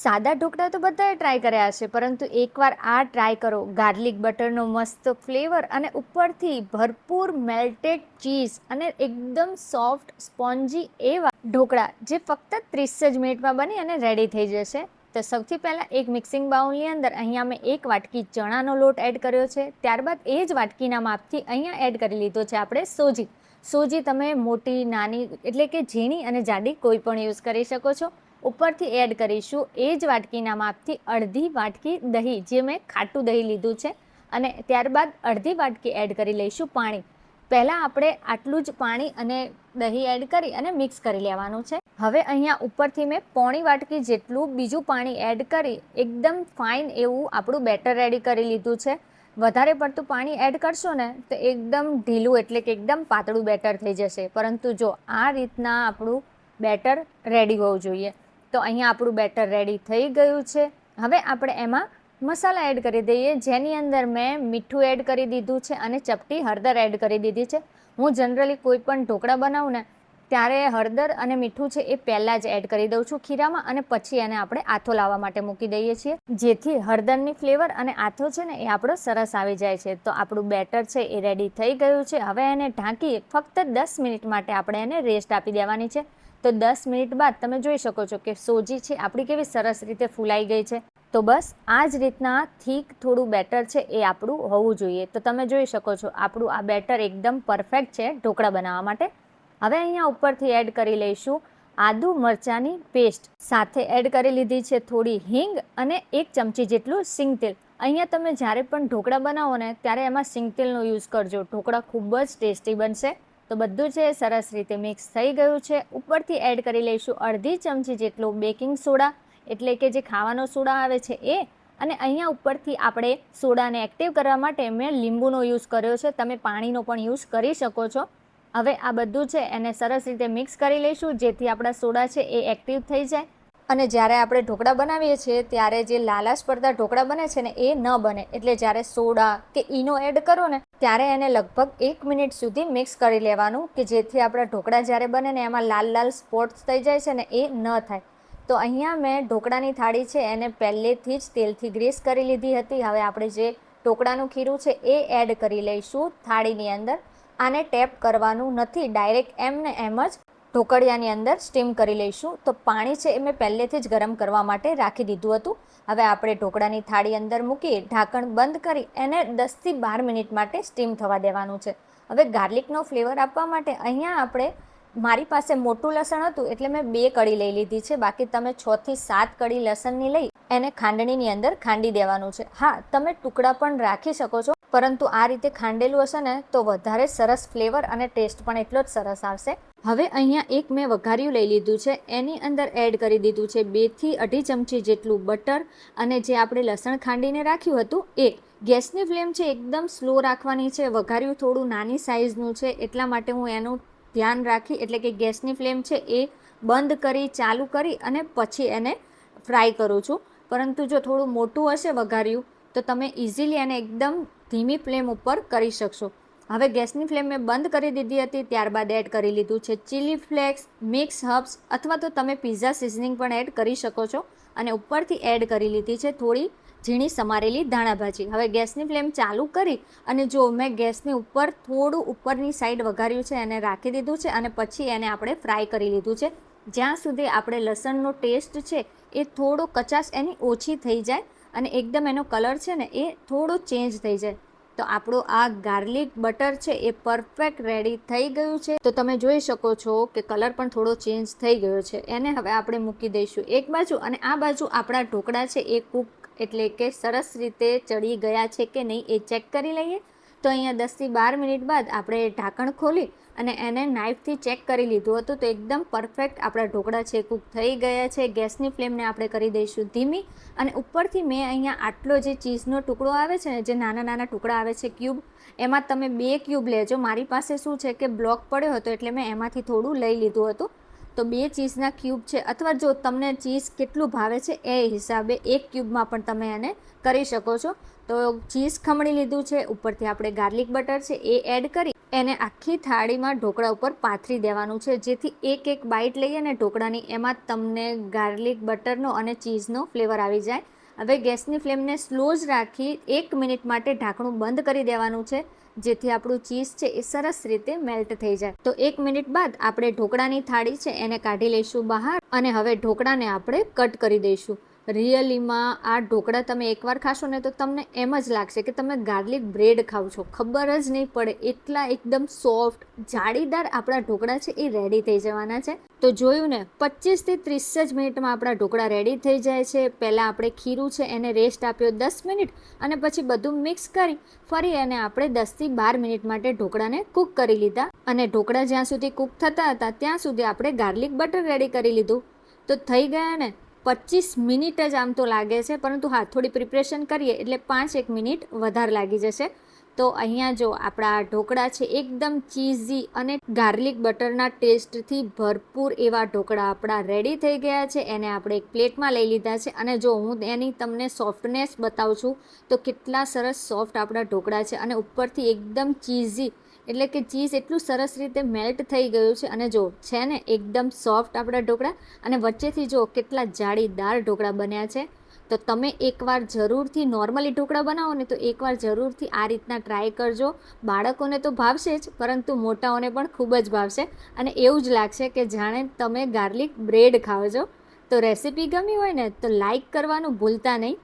સાદા ઢોકળા તો બધાએ ટ્રાય કર્યા હશે, પરંતુ એકવાર આ ટ્રાય કરો. ગાર્લિક બટરનો મસ્ત ફ્લેવર અને ઉપરથી ભરપૂર મેલ્ટેડ ચીઝ અને એકદમ સોફ્ટ સ્પોન્જી એવા ઢોકળા જે ફક્ત 30 જ મિનિટમાં બની અને રેડી થઈ જશે. તો સૌથી પહેલાં એક મિક્સિંગ બાઉલની અંદર અહીંયા મેં 1 વાટકી ચણાનો લોટ એડ કર્યો છે. ત્યારબાદ એ જ વાટકીના માપથી અહીંયા એડ કરી લીધો છે આપણે સોજી. સોજી તમે મોટી, નાની એટલે કે ઝીણી અને જાડી કોઈ પણ યુઝ કરી શકો છો. ઉપરથી એડ કરીશું એ જ વાટકીના માપથી અડધી વાટકી દહીં, જે મેં ખાટું દહીં લીધું છે. અને ત્યારબાદ અડધી વાટકી એડ કરી લઈશું પાણી. પહેલાં આપણે આટલું જ પાણી અને દહીં એડ કરી અને મિક્સ કરી લેવાનું છે. હવે અહીંયા ઉપરથી મેં પોણી વાટકી જેટલું બીજું પાણી એડ કરી એકદમ ફાઇન એવું આપણું બેટર રેડી કરી લીધું છે. વધારે પડતું પાણી એડ કરશો ને તો એકદમ ઢીલું એટલે કે એકદમ પાતળું બેટર થઈ જશે. પરંતુ જો આ રીતના આપણું બેટર રેડી હોવું જોઈએ. તો અહીંયા આપણું બેટર રેડી થઈ ગયું છે. હવે આપણે એમાં મસાલા એડ કરી દઈએ, જેની અંદર મેં મીઠું એડ કરી દીધું છે અને ચપટી હળદર એડ કરી દીધી છે. હું જનરલી કોઈ પણ ઢોકળા બનાવું ને ત્યારે હળદર અને મીઠું છે એ પહેલાં જ એડ કરી દઉં છું ખીરામાં, અને પછી એને આપણે આથો લાવવા માટે મૂકી દઈએ છીએ, જેથી હળદરની ફ્લેવર અને આથો છે ને એ આપણો સરસ આવી જાય છે. તો આપણું બેટર છે એ રેડી થઈ ગયું છે. હવે એને ઢાંકી ફક્ત 10 મિનિટ માટે આપણે એને રેસ્ટ આપી દેવાની છે. તો 10 મિનિટ બાદ તમે જોઈ શકો છો કે સોજી છે આપણી કેવી સરસ રીતે ફૂલાઈ ગઈ છે. તો બસ આ જ રીતના થીક થોડું બેટર છે એ આપણું હોવું જોઈએ. તો તમે જોઈ શકો છો આપણું આ બેટર એકદમ પરફેક્ટ છે ઢોકળા બનાવવા માટે. હવે અહીંયા ઉપરથી એડ કરી લઈશું આદુ મરચાંની પેસ્ટ. સાથે એડ કરી લીધી છે થોડી હિંગ અને 1 ચમચી જેટલું સિંગ તેલ. અહીંયા તમે જ્યારે પણ ઢોકળા બનાવો ને ત્યારે એમાં સિંગ તેલનો યુઝ કરજો. ઢોકળા ખૂબ જ ટેસ્ટી બનશે. તો બધું છે સરસ રીતે મિક્સ થઈ ગયું છે. ઉપરથી એડ કરી લઈશું અડધી ચમચી જેટલું બેકિંગ સોડા, એટલે કે જે ખાવાનો સોડા આવે છે એ. અને અહીંયા ઉપરથી આપણે સોડાને એક્ટિવ કરવા માટે મેં લીંબુનો યુઝ કર્યો છે. તમે પાણીનો પણ યુઝ કરી શકો છો. હવે આ બધું છે એને સરસ રીતે મિક્સ કરી લઈશું, જેથી આપણા સોડા છે એ એક્ટિવ થઈ જાય. અને જ્યારે આપણે ઢોકળા બનાવીએ છીએ ત્યારે જે લાલાશ પડતા ઢોકળા બને છે ને એ ન બને. એટલે જ્યારે સોડા કે ઈનો એડ કરો ને ત્યારે એને લગભગ 1 મિનિટ સુધી મિક્સ કરી લેવાનું, કે જેથી આપણા ઢોકળા જ્યારે બને ને એમાં લાલ લાલ સ્પોટ્સ થઈ જાય છે ને એ ન થાય. તો અહીંયા મેં ઢોકળાની થાળી છે એને પહેલેથી જ તેલથી ગ્રીસ કરી લીધી હતી. હવે આપણે જે ઢોકળાનું ખીરું છે એ એડ કરી લઈશું થાળીની અંદર. આને ટેપ કરવાનું નથી, ડાયરેક્ટ એમને એમ જ ઢોકળિયાની અંદર સ્ટીમ કરી લઈશું. તો પાણી છે એ મેં પહેલેથી જ ગરમ કરવા માટે રાખી દીધું હતું. હવે આપણે ઢોકળાની થાળી અંદર મૂકી ઢાંકણ બંધ કરી એને 10થી 12 મિનિટ માટે સ્ટીમ થવા દેવાનું છે. હવે ગાર્લિકનો ફ્લેવર આપવા માટે અહીંયા આપણે, મારી પાસે મોટું લસણ હતું એટલે મેં 2 કળી લઈ લીધી છે. બાકી તમે 6 થી 7 કળી લસણની લઈ એને ખાંડણીની અંદર ખાંડી દેવાનું છે. હા, તમે ટુકડા પણ રાખી શકો છો, પરંતુ આ રીતે ખાંડેલું હશે ને તો વધારે સરસ ફ્લેવર અને ટેસ્ટ પણ એટલો જ સરસ આવશે. હવે અહીંયા એક મેં વઘાર્યું લઈ લીધું છે, એની અંદર એડ કરી દીધું છે 2 થી 2.5 ચમચી જેટલું બટર. અને જે આપણે લસણ ખાંડીને રાખ્યું હતું એ. ગેસની ફ્લેમ છે એકદમ સ્લો રાખવાની છે. વઘાર્યું થોડું નાની સાઇઝનું છે એટલા માટે હું એનું ધ્યાન રાખી, એટલે કે ગેસની ફ્લેમ છે એ બંધ કરી ચાલુ કરી અને પછી એને ફ્રાય કરું છું. પરંતુ જો થોડું મોટું હશે વઘાર્યું તો તમે ઇઝીલી એને એકદમ ધીમી ફ્લેમ ઉપર કરી શકશો. હવે ગેસની ફ્લેમ મેં બંધ કરી દીધી હતી. ત્યારબાદ એડ કરી લીધું છે ચીલી ફ્લેક્સ, મિક્સ હર્બ્સ, અથવા તો તમે પિઝા સિઝનિંગ પણ એડ કરી શકો છો. અને ઉપરથી એડ કરી લીધી છે થોડી ઝીણી સમારેલી ધાણાભાજી. હવે ગેસની ફ્લેમ ચાલુ કરી અને જો મેં ગેસની ઉપર થોડું ઉપરની સાઈડ વઘાર્યું છે એને રાખી દીધું છે અને પછી એને આપણે ફ્રાય કરી લીધું છે, જ્યાં સુધી આપણે લસણનો ટેસ્ટ છે એ થોડો કચાશ એની ઓછી થઈ જાય અને એકદમ એનો કલર છે ને એ થોડો ચેન્જ થઈ જાય. તો આપણું આ ગાર્લિક બટર છે એ પરફેક્ટ રેડી થઈ ગયું છે. તો તમે જોઈ શકો છો કે કલર પણ થોડો ચેન્જ થઈ ગયો છે. એને હવે આપણે મૂકી દઈશું એક બાજુ, અને આ બાજુ આપણા ઢોકળા છે એ કૂક એટલે કે સરસ રીતે ચડી ગયા છે કે નહીં એ ચેક કરી લઈએ. તો અહીંયા 10 થી 12 મિનિટ બાદ આપણે ઢાંકણ ખોલી અને એને નાઇફથી ચેક કરી લીધું હતું. તો એકદમ પરફેક્ટ આપણા ઢોકળા છે કૂક થઈ ગયા છે. ગેસની ફ્લેમને આપણે કરી દઈશું ધીમી. અને ઉપરથી મેં અહીંયા આટલો જે ચીઝનો ટુકડો આવે છે ને, જે નાના નાના ટુકડા આવે છે ક્યુબ, એમાં તમે 2 ક્યુબ લેજો. મારી પાસે શું છે કે બ્લોક પડ્યો હતો એટલે મેં એમાંથી થોડું લઈ લીધું હતું. તો 2 ચીઝના ક્યુબ છે, અથવા જો તમને ચીઝ કેટલું ભાવે છે એ હિસાબે 1 ક્યુબમાં પણ તમે એને કરી શકો છો. તો ચીઝ ખમણી લીધું છે. ઉપરથી આપણે ગાર્લિક બટર છે એ એડ કરી એને આખી થાળીમાં ઢોકળા ઉપર પાથરી દેવાનું છે, જેથી એક એક બાઈટ લઈએ ને ઢોકળાની એમાં તમને ગાર્લિક બટરનો અને ચીઝનો ફ્લેવર આવી જાય. હવે ગેસની ફ્લેમને સ્લો જ રાખી 1 મિનિટ માટે ઢાંકણું બંધ કરી દેવાનું છે, જેથી આપણું ચીઝ છે એ સરસ રીતે મેલ્ટ થઈ જાય. તો 1 મિનિટ બાદ આપણે ઢોકળાની થાળી છે એને કાઢી લઈશું બહાર અને હવે ઢોકળાને આપણે કટ કરી દઈશું. રિયલીમાં આ ઢોકળા તમે એકવાર ખાશો ને તો તમને એમ જ લાગશે કે તમે ગાર્લિક બ્રેડ ખાવ છો, ખબર જ નહીં પડે. એટલા એકદમ સોફ્ટ જાળીદાર આપણા ઢોકળા છે એ રેડી થઈ જવાના છે. તો જોયું ને, 25 થી 30 જ મિનિટમાં આપણા ઢોકળા રેડી થઈ જાય છે. પહેલાં આપણે ખીરું છે એને રેસ્ટ આપ્યો 10 મિનિટ અને પછી બધું મિક્સ કરી ફરી એને આપણે 10 થી 12 મિનિટ માટે ઢોકળાને કૂક કરી લીધા. અને ઢોકળા જ્યાં સુધી કૂક થતા હતા ત્યાં સુધી આપણે ગાર્લિક બટર રેડી કરી લીધું. તો થઈ ગયા ને 25 મિનિટ જ આમ તો લાગે છે, પરંતુ હા, થોડી પ્રિપરેશન કરીએ એટલે 5-1 મિનિટ વધારે લાગી જશે. તો અહીંયા જો આપણા ઢોકળા છે એકદમ ચીઝી અને ગાર્લિક બટરના ટેસ્ટથી ભરપૂર એવા ઢોકળા આપણા રેડી થઈ ગયા છે. એને આપણે એક પ્લેટમાં લઈ લીધા છે અને જો હું એની તમને સોફ્ટનેસ બતાવું છું તો કેટલા સરસ સોફ્ટ આપણા ઢોકળા છે અને ઉપરથી એકદમ ચીઝી, એટલે કે ચીઝ એટલું સરસ રીતે મેલ્ટ થઈ ગયું છે. અને જો છે ને એકદમ સોફ્ટ આપણા ઢોકળા અને વચ્ચેથી જો કેટલા જાળીદાર ઢોકળા બન્યા છે. તો તમે એકવાર જરૂરથી નોર્મલી ઢોકળા બનાવો ને તો એકવાર જરૂરથી આ રીતના ટ્રાય કરજો. બાળકોને તો ભાવશે જ, પરંતુ મોટાઓને પણ ખૂબ જ ભાવશે અને એવું જ લાગશે કે જાણે તમે ગાર્લિક બ્રેડ ખાઓ છો. તો રેસીપી ગમી હોય ને તો લાઈક કરવાનું ભૂલતા નહીં.